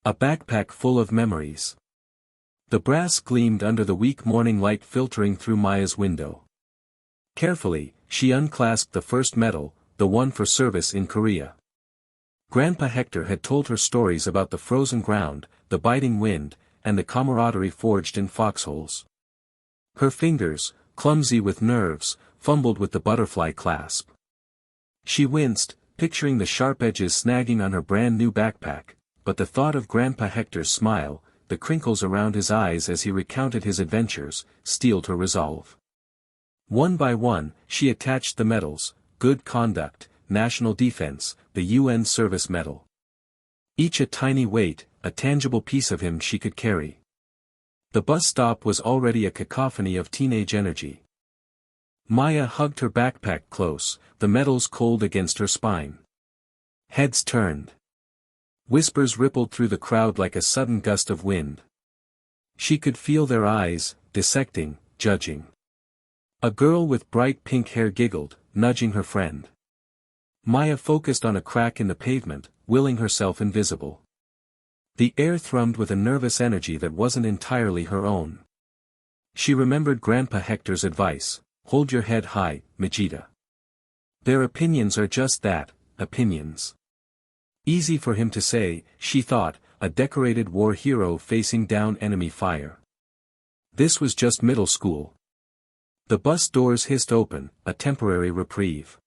A backpack full of memories. The brass gleamed under the weak morning light filtering through Maya's window. Carefully, she unclasped the first medal, the one for service in Korea. Grandpa Hector had told her stories about the frozen ground, the biting wind, and the camaraderie forged in foxholes. Her fingers, clumsy with nerves, fumbled with the butterfly clasp. She winced, picturing the sharp edges snagging on her brand-new backpack, but the thought of Grandpa Hector's smile, the crinkles around his eyes as he recounted his adventures, steeled her resolve. One by one, she attached the medals: Good Conduct, National Defense, the UN Service Medal. Each a tiny weight, a tangible piece of him she could carry. The bus stop was already a cacophony of teenage energy. Maya hugged her backpack close, the medals cold against her spine. Heads turned. Whispers rippled through the crowd like a sudden gust of wind. She could feel their eyes, dissecting, judging. A girl with bright pink hair giggled, nudging her friend. Maya focused on a crack in the pavement, willing herself invisible. The air thrummed with a nervous energy that wasn't entirely her own. She remembered Grandpa Hector's advice: hold your head high, Majida. Their opinions are just that, opinions. Easy for him to say, she thought, a decorated war hero facing down enemy fire. This was just middle school. The bus doors hissed open, a temporary reprieve.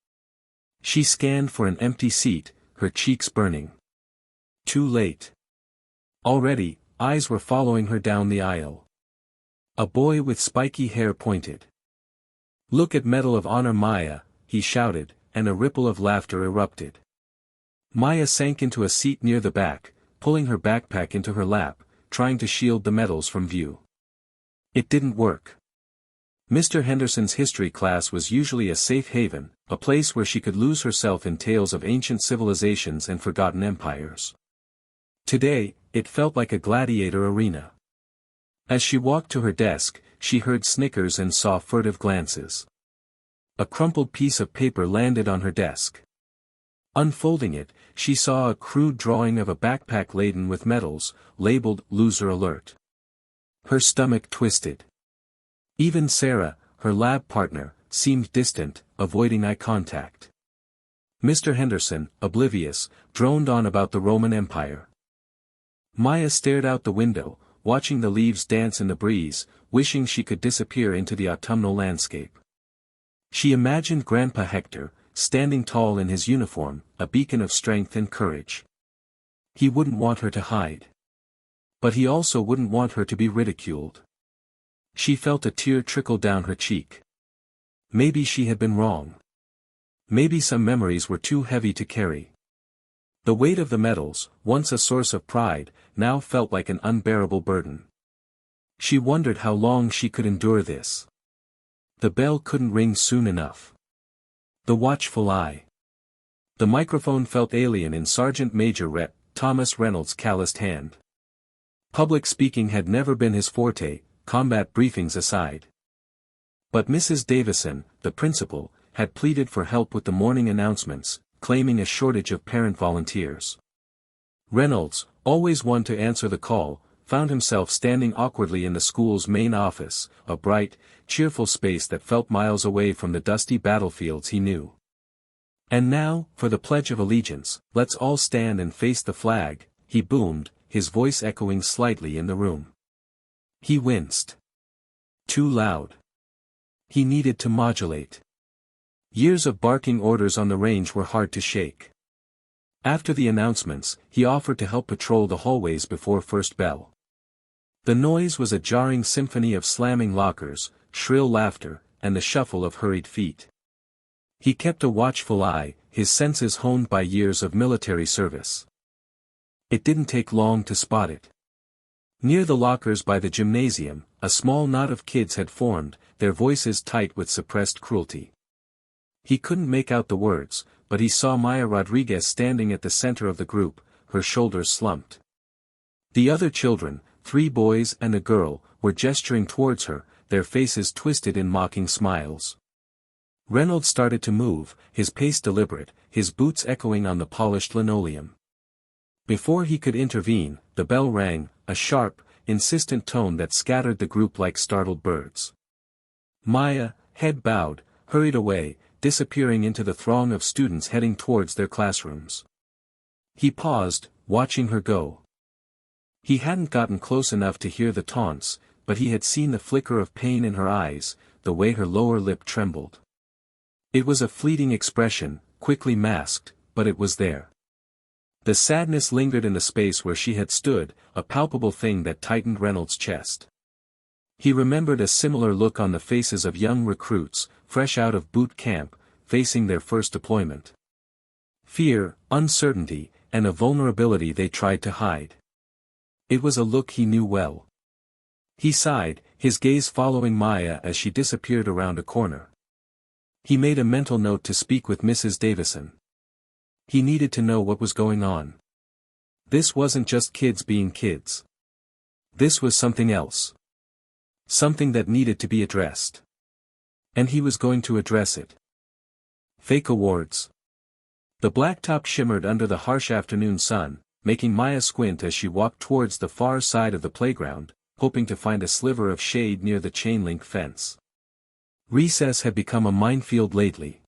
She scanned for an empty seat, her cheeks burning. Too late. Already, eyes were following her down the aisle. A boy with spiky hair pointed. "Look at Medal of Honor, Maya," he shouted, and a ripple of laughter erupted. Maya sank into a seat near the back, pulling her backpack into her lap, trying to shield the medals from view. It didn't work. Mr. Henderson's history class was usually a safe haven, a place where she could lose herself in tales of ancient civilizations and forgotten empires. Today, it felt like a gladiator arena. As she walked to her desk, she heard snickers and saw furtive glances. A crumpled piece of paper landed on her desk. Unfolding it, she saw a crude drawing of a backpack laden with medals, labeled "Loser Alert." Her stomach twisted. Even Sarah, her lab partner, seemed distant, avoiding eye contact. Mr. Henderson, oblivious, droned on about the Roman Empire. Maya stared out the window, watching the leaves dance in the breeze, wishing she could disappear into the autumnal landscape. She imagined Grandpa Hector, standing tall in his uniform, a beacon of strength and courage. He wouldn't want her to hide. But he also wouldn't want her to be ridiculed. She felt a tear trickle down her cheek. Maybe she had been wrong. Maybe some memories were too heavy to carry. The weight of the medals, once a source of pride, now felt like an unbearable burden. She wondered how long she could endure this. The bell couldn't ring soon enough. The watchful eye. The microphone felt alien in Sergeant Major Rep. Thomas Reynolds' calloused hand. Public speaking had never been his forte, combat briefings aside. But Mrs. Davison, the principal, had pleaded for help with the morning announcements, claiming a shortage of parent volunteers. Reynolds, always one to answer the call, found himself standing awkwardly in the school's main office, a bright, cheerful space that felt miles away from the dusty battlefields he knew. "And now, for the Pledge of Allegiance, let's all stand and face the flag," he boomed, his voice echoing slightly in the room. He winced. Too loud. He needed to modulate. Years of barking orders on the range were hard to shake. After the announcements, he offered to help patrol the hallways before first bell. The noise was a jarring symphony of slamming lockers, shrill laughter, and the shuffle of hurried feet. He kept a watchful eye, his senses honed by years of military service. It didn't take long to spot it. Near the lockers by the gymnasium, a small knot of kids had formed, their voices tight with suppressed cruelty. He couldn't make out the words, but he saw Maya Rodriguez standing at the center of the group, her shoulders slumped. The other children, 3 boys and a girl, were gesturing towards her, their faces twisted in mocking smiles. Reynolds started to move, his pace deliberate, his boots echoing on the polished linoleum. Before he could intervene, the bell rang, a sharp, insistent tone that scattered the group like startled birds. Maya, head bowed, hurried away, disappearing into the throng of students heading towards their classrooms. He paused, watching her go. He hadn't gotten close enough to hear the taunts, but he had seen the flicker of pain in her eyes, the way her lower lip trembled. It was a fleeting expression, quickly masked, but it was there. The sadness lingered in the space where she had stood, a palpable thing that tightened Reynolds' chest. He remembered a similar look on the faces of young recruits, fresh out of boot camp, facing their first deployment. Fear, uncertainty, and a vulnerability they tried to hide. It was a look he knew well. He sighed, his gaze following Maya as she disappeared around a corner. He made a mental note to speak with Mrs. Davison. He needed to know what was going on. This wasn't just kids being kids. This was something else. Something that needed to be addressed. And he was going to address it. Fake awards. The blacktop shimmered under the harsh afternoon sun, making Maya squint as she walked towards the far side of the playground, hoping to find a sliver of shade near the chain-link fence. Recess had become a minefield lately.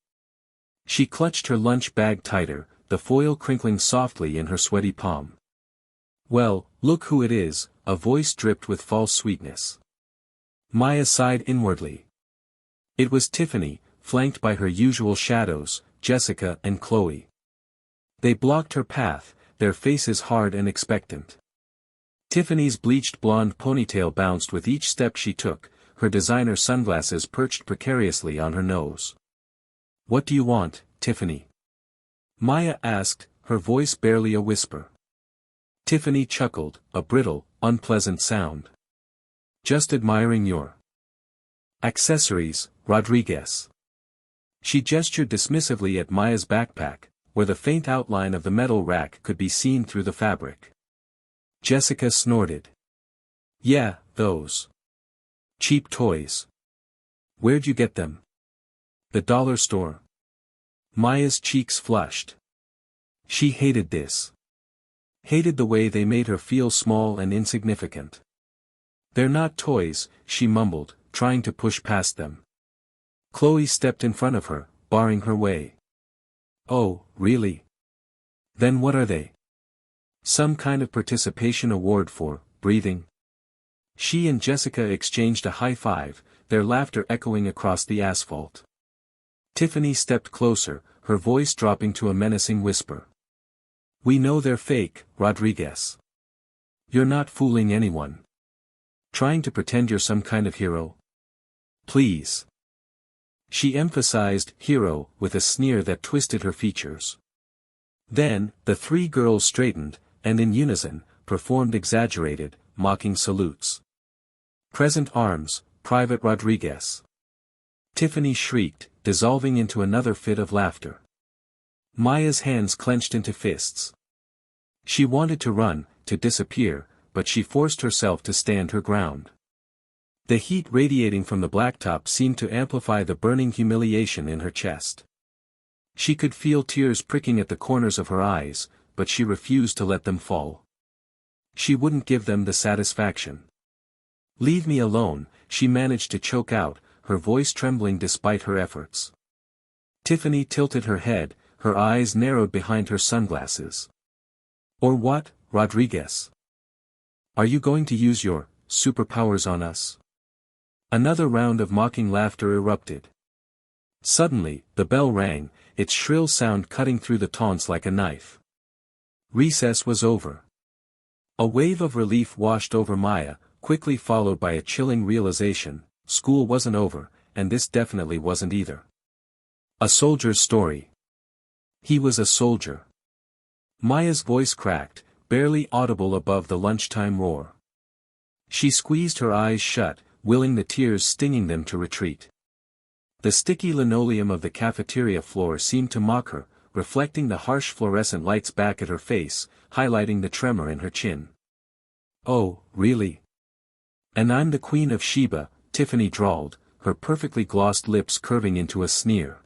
She clutched her lunch bag tighter, the foil crinkling softly in her sweaty palm. "Well, look who it is," a voice dripped with false sweetness. Maya sighed inwardly. It was Tiffany, flanked by her usual shadows, Jessica and Chloe. They blocked her path, their faces hard and expectant. Tiffany's bleached blonde ponytail bounced with each step she took, her designer sunglasses perched precariously on her nose. "What do you want, Tiffany?" Maya asked, her voice barely a whisper. Tiffany chuckled, a brittle, unpleasant sound. "Just admiring your accessories, Rodriguez." She gestured dismissively at Maya's backpack, where the faint outline of the metal rack could be seen through the fabric. Jessica snorted. "Yeah, those cheap toys. Where'd you get them?" "The dollar store." Maya's cheeks flushed. She hated this. Hated the way they made her feel small and insignificant. "They're not toys," she mumbled, trying to push past them. Chloe stepped in front of her, barring her way. "Oh, really? Then what are they?" "Some kind of participation award for breathing." She and Jessica exchanged a high five, their laughter echoing across the asphalt. Tiffany stepped closer, her voice dropping to a menacing whisper. "We know they're fake, Rodriguez. You're not fooling anyone. Trying to pretend you're some kind of hero? Please." She emphasized hero with a sneer that twisted her features. Then, the three girls straightened, and in unison, performed exaggerated, mocking salutes. "Present arms, Private Rodriguez." Tiffany shrieked, dissolving into another fit of laughter. Maya's hands clenched into fists. She wanted to run, to disappear, but she forced herself to stand her ground. The heat radiating from the blacktop seemed to amplify the burning humiliation in her chest. She could feel tears pricking at the corners of her eyes, but she refused to let them fall. She wouldn't give them the satisfaction. "Leave me alone," she managed to choke out, her voice trembling despite her efforts. Tiffany tilted her head, her eyes narrowed behind her sunglasses. "Or what, Rodriguez? Are you going to use your superpowers on us?" Another round of mocking laughter erupted. Suddenly, the bell rang, its shrill sound cutting through the taunts like a knife. Recess was over. A wave of relief washed over Maya, quickly followed by a chilling realization: school wasn't over, and this definitely wasn't either. A soldier's story. He was a soldier. Maya's voice cracked, barely audible above the lunchtime roar. She squeezed her eyes shut, willing the tears stinging them to retreat. The sticky linoleum of the cafeteria floor seemed to mock her, reflecting the harsh fluorescent lights back at her face, highlighting the tremor in her chin. "Oh, really? And I'm the Queen of Sheba," Tiffany drawled, her perfectly glossed lips curving into a sneer.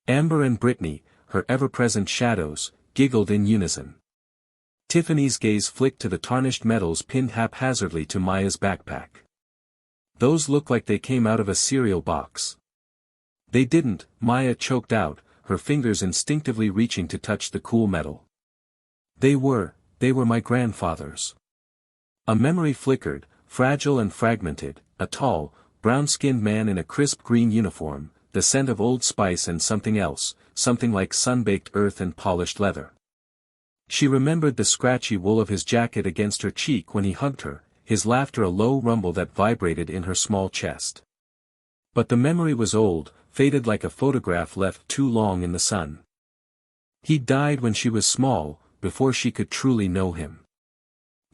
Amber and Brittany, her ever-present shadows, giggled in unison. Tiffany's gaze flicked to the tarnished medals pinned haphazardly to Maya's backpack. Those look like they came out of a cereal box. They didn't, Maya choked out, her fingers instinctively reaching to touch the cool metal. They were my grandfather's. A memory flickered, fragile and fragmented, a tall, brown-skinned man in a crisp green uniform, the scent of Old Spice and something else, something like sun-baked earth and polished leather. She remembered the scratchy wool of his jacket against her cheek when he hugged her, his laughter a low rumble that vibrated in her small chest. But the memory was old, faded like a photograph left too long in the sun. He died when she was small, before she could truly know him.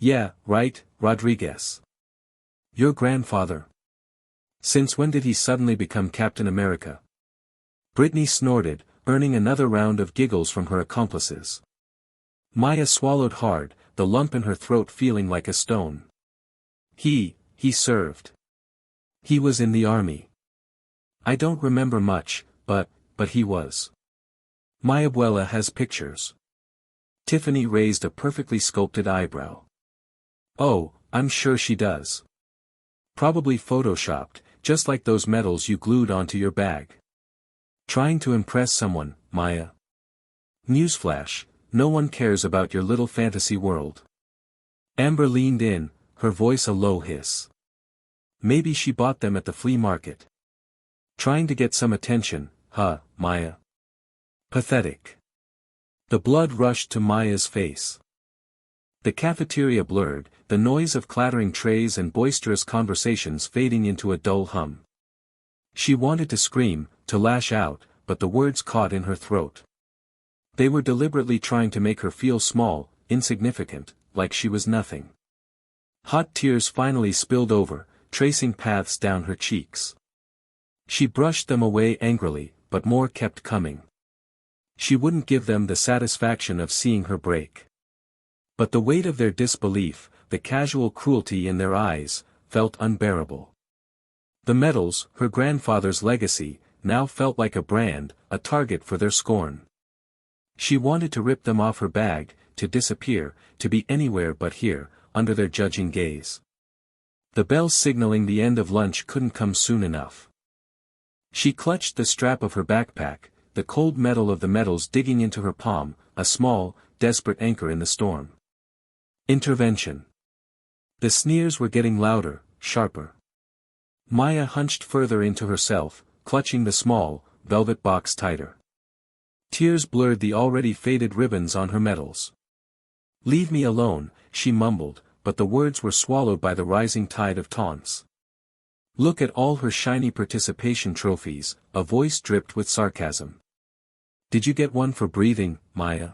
Yeah, right, Rodriguez. Your grandfather. Since when did he suddenly become Captain America? Brittany snorted, earning another round of giggles from her accomplices. Maya swallowed hard, the lump in her throat feeling like a stone. He served. He was in the army. I don't remember much, but he was. My abuela has pictures. Tiffany raised a perfectly sculpted eyebrow. Oh, I'm sure she does. Probably photoshopped, just like those medals you glued onto your bag. Trying to impress someone, Maya. Newsflash, no one cares about your little fantasy world. Amber leaned in, her voice a low hiss. Maybe she bought them at the flea market. Trying to get some attention, huh, Maya? Pathetic. The blood rushed to Maya's face. The cafeteria blurred, the noise of clattering trays and boisterous conversations fading into a dull hum. She wanted to scream, to lash out, but the words caught in her throat. They were deliberately trying to make her feel small, insignificant, like she was nothing. Hot tears finally spilled over, tracing paths down her cheeks. She brushed them away angrily, but more kept coming. She wouldn't give them the satisfaction of seeing her break. But the weight of their disbelief, the casual cruelty in their eyes, felt unbearable. The medals, her grandfather's legacy, now felt like a brand, a target for their scorn. She wanted to rip them off her bag, to disappear, to be anywhere but here, under their judging gaze. The bell signaling the end of lunch couldn't come soon enough. She clutched the strap of her backpack, the cold metal of the medals digging into her palm, a small, desperate anchor in the storm. Intervention. The sneers were getting louder, sharper. Maya hunched further into herself, clutching the small, velvet box tighter. Tears blurred the already faded ribbons on her medals. Leave me alone, she mumbled, but the words were swallowed by the rising tide of taunts. Look at all her shiny participation trophies, a voice dripped with sarcasm. Did you get one for breathing, Maya?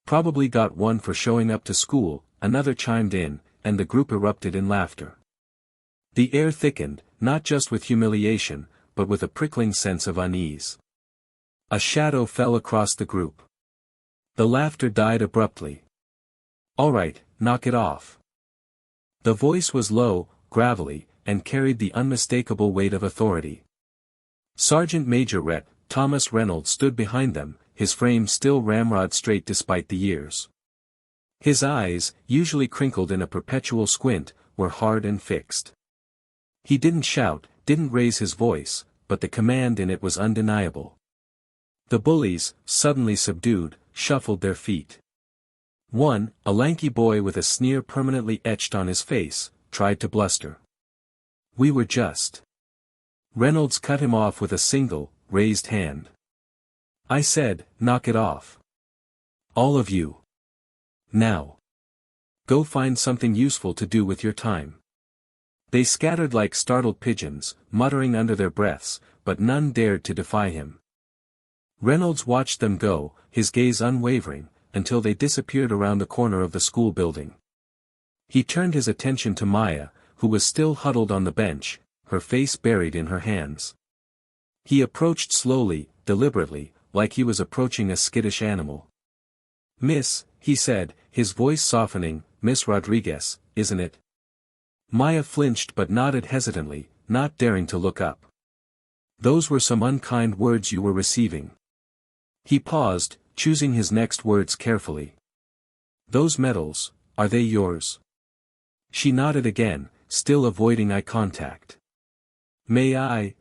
Probably got one for showing up to school, another chimed in, and the group erupted in laughter. The air thickened, not just with humiliation, but with a prickling sense of unease. A shadow fell across the group. The laughter died abruptly. All right, knock it off. The voice was low, gravelly, and carried the unmistakable weight of authority. Sergeant Major Rhett Thomas Reynolds stood behind them, his frame still ramrod straight despite the years. His eyes, usually crinkled in a perpetual squint, were hard and fixed. He didn't shout, didn't raise his voice, but the command in it was undeniable. The bullies, suddenly subdued, shuffled their feet. One, a lanky boy with a sneer permanently etched on his face, tried to bluster. We were just. Reynolds cut him off with a single, raised hand. I said, knock it off. All of you. Now. Go find something useful to do with your time. They scattered like startled pigeons, muttering under their breaths, but none dared to defy him. Reynolds watched them go, his gaze unwavering, until they disappeared around the corner of the school building. He turned his attention to Maya, who was still huddled on the bench, her face buried in her hands. He approached slowly, deliberately, like he was approaching a skittish animal. Miss, he said, his voice softening, Miss Rodriguez, isn't it? Maya flinched but nodded hesitantly, not daring to look up. Those were some unkind words you were receiving. He paused, choosing his next words carefully. Those medals, are they yours? She nodded again, still avoiding eye contact. May I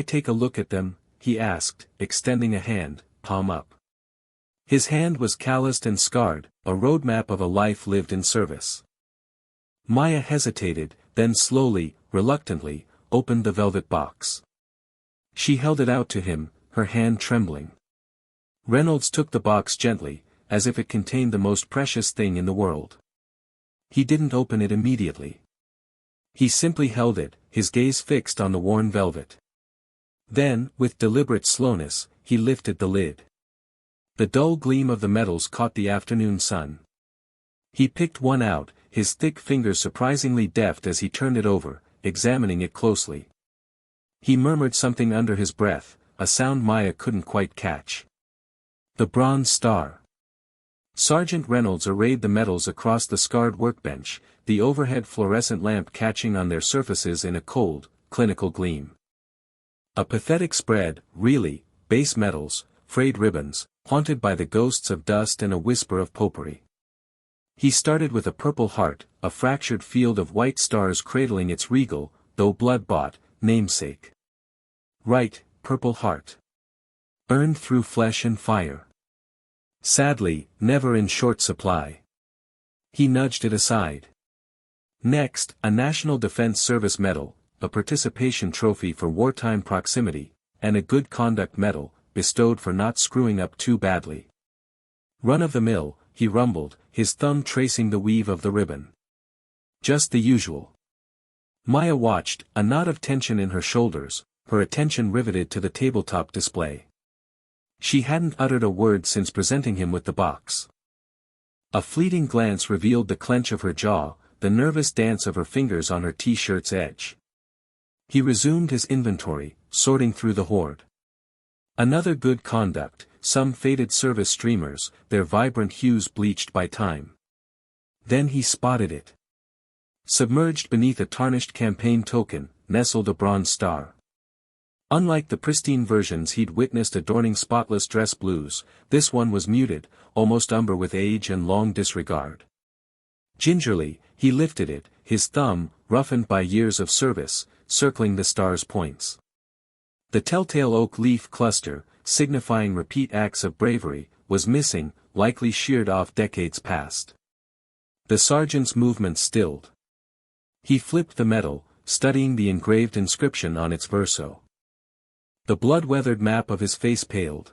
take a look at them? He asked, extending a hand, palm up. His hand was calloused and scarred, a roadmap of a life lived in service. Maya hesitated, then slowly, reluctantly, opened the velvet box. She held it out to him, her hand trembling. Reynolds took the box gently, as if it contained the most precious thing in the world. He didn't open it immediately. He simply held it, his gaze fixed on the worn velvet. Then, with deliberate slowness, he lifted the lid. The dull gleam of the metals caught the afternoon sun. He picked one out, his thick fingers surprisingly deft as he turned it over, examining it closely. He murmured something under his breath, a sound Maya couldn't quite catch. The Bronze Star. Sergeant Reynolds arrayed the medals across the scarred workbench, the overhead fluorescent lamp catching on their surfaces in a cold, clinical gleam. A pathetic spread, really, base metals, frayed ribbons, haunted by the ghosts of dust and a whisper of potpourri. He started with a purple heart, a fractured field of white stars cradling its regal, though blood-bought, namesake. Right, Purple Heart. Earned through flesh and fire. Sadly, never in short supply. He nudged it aside. Next, a National Defense Service Medal, a participation trophy for wartime proximity, and a Good Conduct Medal, bestowed for not screwing up too badly. Run of the mill, he rumbled, his thumb tracing the weave of the ribbon. Just the usual. Maya watched, a knot of tension in her shoulders, her attention riveted to the tabletop display. She hadn't uttered a word since presenting him with the box. A fleeting glance revealed the clench of her jaw, the nervous dance of her fingers on her t-shirt's edge. He resumed his inventory, sorting through the hoard. Another Good Conduct, some faded service streamers, their vibrant hues bleached by time. Then he spotted it. Submerged beneath a tarnished campaign token, nestled a Bronze Star. Unlike the pristine versions he'd witnessed adorning spotless dress blues, this one was muted, almost umber with age and long disregard. Gingerly, he lifted it, his thumb, roughened by years of service, circling the star's points. The telltale oak leaf cluster, signifying repeat acts of bravery, was missing, likely sheared off decades past. The sergeant's movements stilled. He flipped the medal, studying the engraved inscription on its verso. The blood-weathered map of his face paled.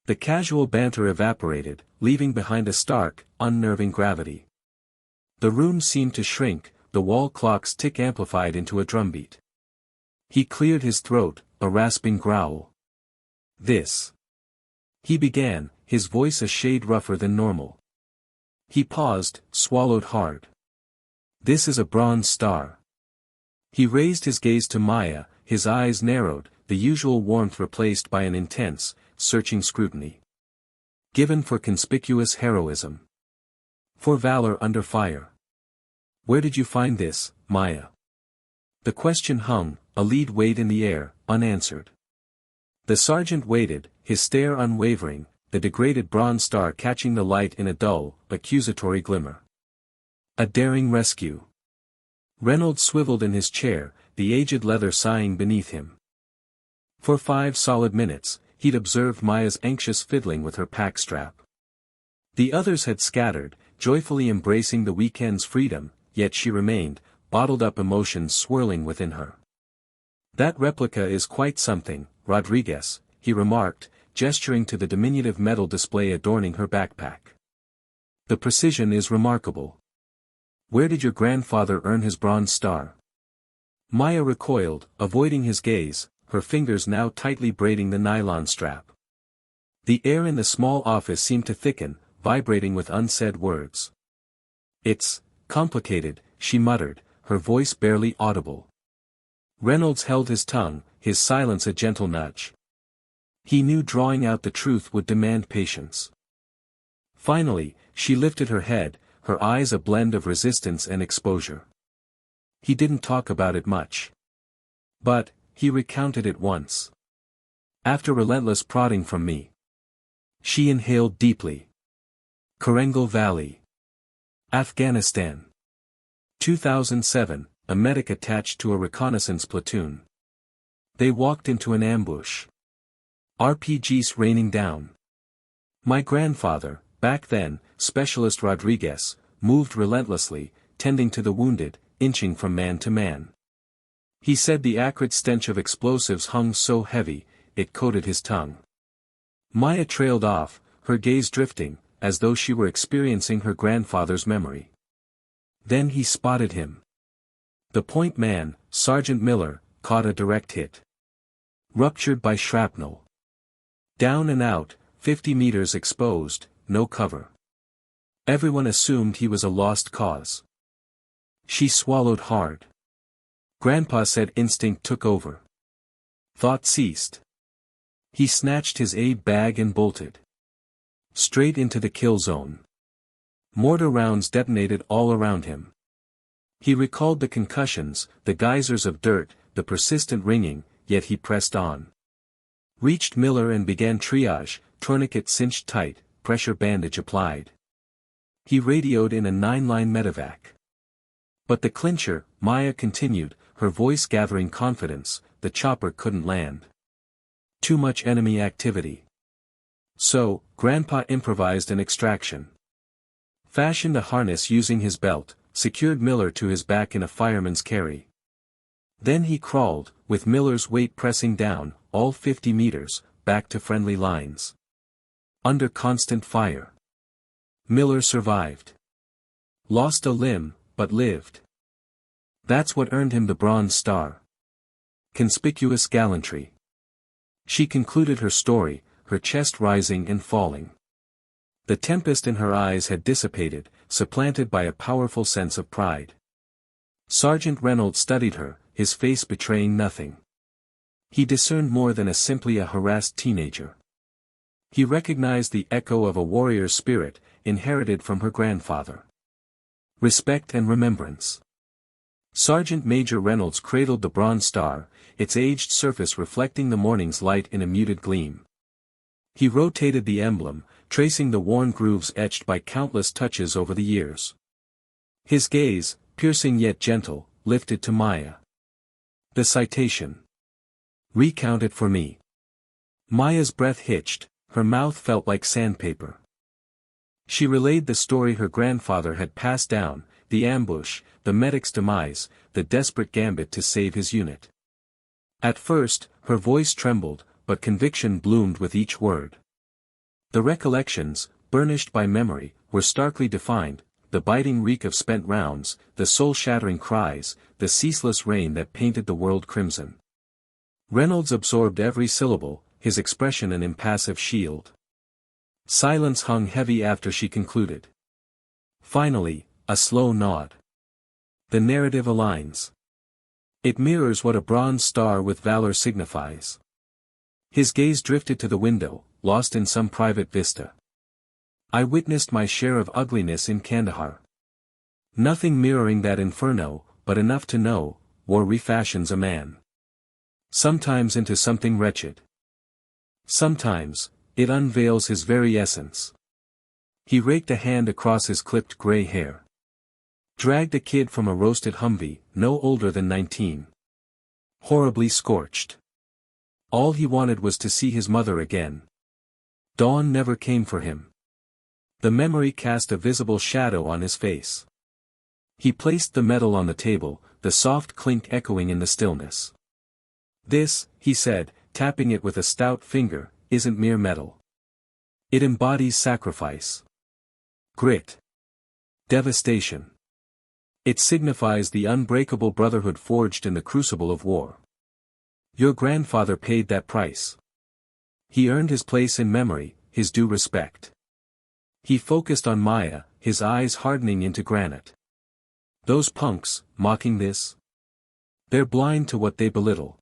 The casual banter evaporated, leaving behind a stark, unnerving gravity. The room seemed to shrink, the wall clock's tick amplified into a drumbeat. He cleared his throat, a rasping growl. This. He began, his voice a shade rougher than normal. He paused, swallowed hard. This is a Bronze Star. He raised his gaze to Maya, his eyes narrowed, the usual warmth replaced by an intense, searching scrutiny. Given for conspicuous heroism. For valor under fire. Where did you find this, Maya? The question hung, a lead weight in the air, unanswered. The sergeant waited, his stare unwavering, the degraded Bronze Star catching the light in a dull, accusatory glimmer. A daring rescue. Reynolds swiveled in his chair, the aged leather sighing beneath him. For 5 solid minutes, he'd observed Maya's anxious fiddling with her pack strap. The others had scattered, joyfully embracing the weekend's freedom, yet she remained, bottled-up emotions swirling within her. That replica is quite something, Rodriguez, he remarked, gesturing to the diminutive metal display adorning her backpack. The precision is remarkable. Where did your grandfather earn his Bronze Star? Maya recoiled, avoiding his gaze, her fingers now tightly braiding the nylon strap. The air in the small office seemed to thicken, vibrating with unsaid words. It's complicated, she muttered, her voice barely audible. Reynolds held his tongue, his silence a gentle nudge. He knew drawing out the truth would demand patience. Finally, she lifted her head, her eyes a blend of resistance and exposure. He didn't talk about it much. But, he recounted it once. After relentless prodding from me. She inhaled deeply. Corango Valley. Afghanistan. 2007, a medic attached to a reconnaissance platoon. They walked into an ambush. RPGs raining down. My grandfather, back then, Specialist Rodriguez, moved relentlessly, tending to the wounded, inching from man to man. He said the acrid stench of explosives hung so heavy, it coated his tongue. Maya trailed off, her gaze drifting, as though she were experiencing her grandfather's memory. Then he spotted him. The point man, Sergeant Miller, caught a direct hit. Ruptured by shrapnel. Down and out, 50 meters exposed, no cover. Everyone assumed he was a lost cause. She swallowed hard. Grandpa said instinct took over. Thought ceased. He snatched his aid bag and bolted. Straight into the kill zone. Mortar rounds detonated all around him. He recalled the concussions, the geysers of dirt, the persistent ringing, yet he pressed on. Reached Miller and began triage, tourniquet cinched tight, pressure bandage applied. He radioed in a 9-line medevac. But the clincher, Maya continued, her voice gathering confidence, the chopper couldn't land. Too much enemy activity. So, Grandpa improvised an extraction. Fashioned a harness using his belt, secured Miller to his back in a fireman's carry. Then he crawled, with Miller's weight pressing down, all 50 meters, back to friendly lines. Under constant fire. Miller survived. Lost a limb, but lived. That's what earned him the Bronze Star. Conspicuous gallantry. She concluded her story, her chest rising and falling. The tempest in her eyes had dissipated, supplanted by a powerful sense of pride. Sergeant Reynolds studied her, his face betraying nothing. He discerned more than simply a harassed teenager. He recognized the echo of a warrior's spirit, inherited from her grandfather. Respect and remembrance. Sergeant Major Reynolds cradled the Bronze Star, its aged surface reflecting the morning's light in a muted gleam. He rotated the emblem, tracing the worn grooves etched by countless touches over the years. His gaze, piercing yet gentle, lifted to Maya. The citation. Recount it for me. Maya's breath hitched, her mouth felt like sandpaper. She relayed the story her grandfather had passed down, the ambush, the medic's demise, the desperate gambit to save his unit. At first, her voice trembled, but conviction bloomed with each word. The recollections, burnished by memory, were starkly defined, the biting reek of spent rounds, the soul-shattering cries, the ceaseless rain that painted the world crimson. Reynolds absorbed every syllable, his expression an impassive shield. Silence hung heavy after she concluded. Finally, a slow nod. The narrative aligns. It mirrors what a Bronze Star with valor signifies. His gaze drifted to the window, lost in some private vista. I witnessed my share of ugliness in Kandahar. Nothing mirroring that inferno, but enough to know, war refashions a man. Sometimes into something wretched. Sometimes, it unveils his very essence. He raked a hand across his clipped gray hair. Dragged a kid from a roasted Humvee, no older than 19. Horribly scorched. All he wanted was to see his mother again. Dawn never came for him. The memory cast a visible shadow on his face. He placed the medal on the table, the soft clink echoing in the stillness. This, he said, tapping it with a stout finger, isn't mere metal. It embodies sacrifice. Grit. Devastation. It signifies the unbreakable brotherhood forged in the crucible of war. Your grandfather paid that price. He earned his place in memory, his due respect. He focused on Maya, his eyes hardening into granite. Those punks, mocking this? They're blind to what they belittle.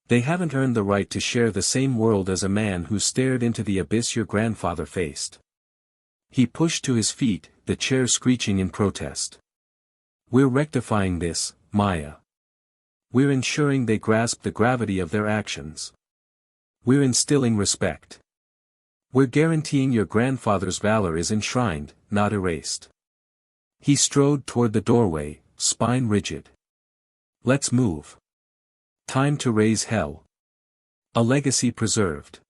They haven't earned the right to share the same world as a man who stared into the abyss your grandfather faced. He pushed to his feet, the chair screeching in protest. We're rectifying this, Maya. We're ensuring they grasp the gravity of their actions. We're instilling respect. We're guaranteeing your grandfather's valor is enshrined, not erased. He strode toward the doorway, spine rigid. Let's move. Time to raise hell. A legacy preserved.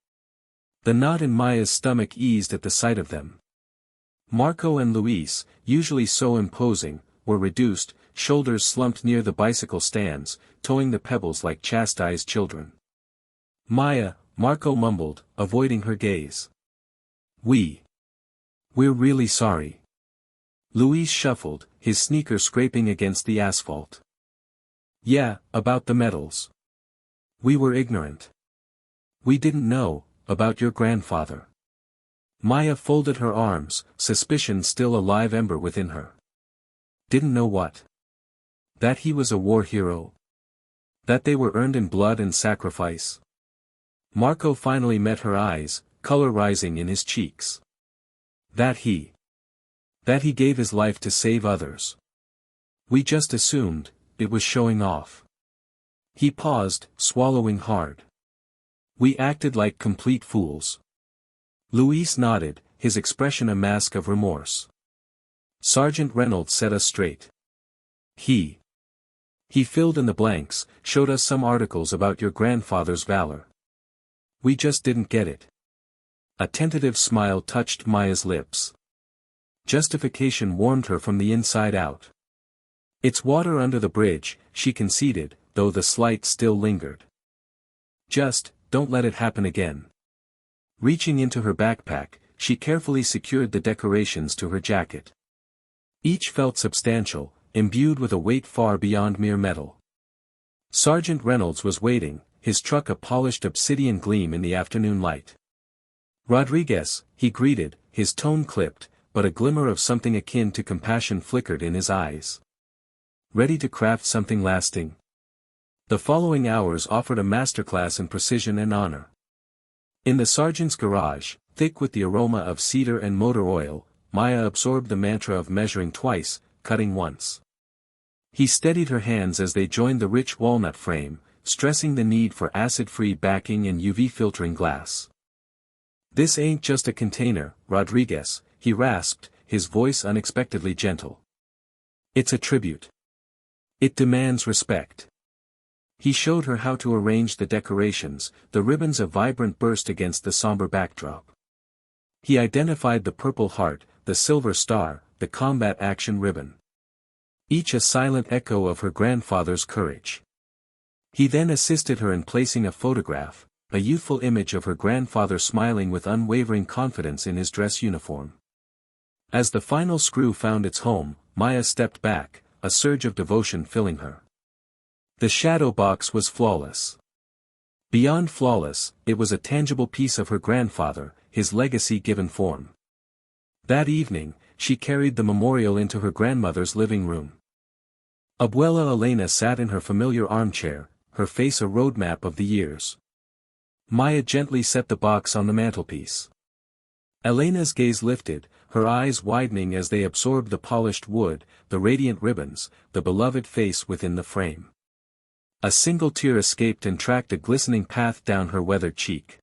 The knot in Maya's stomach eased at the sight of them. Marco and Luis, usually so imposing, were reduced, shoulders slumped near the bicycle stands, towing the pebbles like chastised children. Maya, Marco mumbled, avoiding her gaze. We're really sorry. Luis shuffled, his sneaker scraping against the asphalt. Yeah, about the medals. We were ignorant. We didn't know about your grandfather. Maya folded her arms, suspicion still a live ember within her. Didn't know what? That he was a war hero? That they were earned in blood and sacrifice? Marco finally met her eyes, color rising in his cheeks. That he gave his life to save others. We just assumed it was showing off. He paused, swallowing hard. We acted like complete fools. Luis nodded, his expression a mask of remorse. Sergeant Reynolds set us straight. He filled in the blanks, showed us some articles about your grandfather's valor. We just didn't get it. A tentative smile touched Maya's lips. Justification warmed her from the inside out. It's water under the bridge, she conceded, though the slight still lingered. Just, don't let it happen again. Reaching into her backpack, she carefully secured the decorations to her jacket. Each felt substantial, imbued with a weight far beyond mere metal. Sergeant Reynolds was waiting, his truck a polished obsidian gleam in the afternoon light. Rodriguez, he greeted, his tone clipped, but a glimmer of something akin to compassion flickered in his eyes. Ready to craft something lasting? The following hours offered a masterclass in precision and honor. In the sergeant's garage, thick with the aroma of cedar and motor oil, Maya absorbed the mantra of measuring twice, cutting once. He steadied her hands as they joined the rich walnut frame, stressing the need for acid-free backing and UV-filtering glass. This ain't just a container, Rodriguez, he rasped, his voice unexpectedly gentle. It's a tribute. It demands respect. He showed her how to arrange the decorations, the ribbons a vibrant burst against the somber backdrop. He identified the Purple Heart, the Silver Star, the Combat Action Ribbon. Each a silent echo of her grandfather's courage. He then assisted her in placing a photograph, a youthful image of her grandfather smiling with unwavering confidence in his dress uniform. As the final screw found its home, Maya stepped back, a surge of devotion filling her. The shadow box was flawless. Beyond flawless, it was a tangible piece of her grandfather, his legacy given form. That evening, she carried the memorial into her grandmother's living room. Abuela Elena sat in her familiar armchair, her face a roadmap of the years. Maya gently set the box on the mantelpiece. Elena's gaze lifted, her eyes widening as they absorbed the polished wood, the radiant ribbons, the beloved face within the frame. A single tear escaped and tracked a glistening path down her weathered cheek.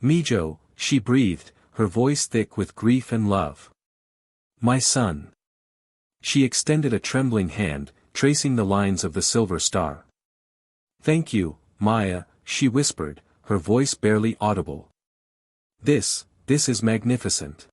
Mijo, she breathed, her voice thick with grief and love. My son. She extended a trembling hand, tracing the lines of the silver star. Thank you, Maya, she whispered, her voice barely audible. This is magnificent.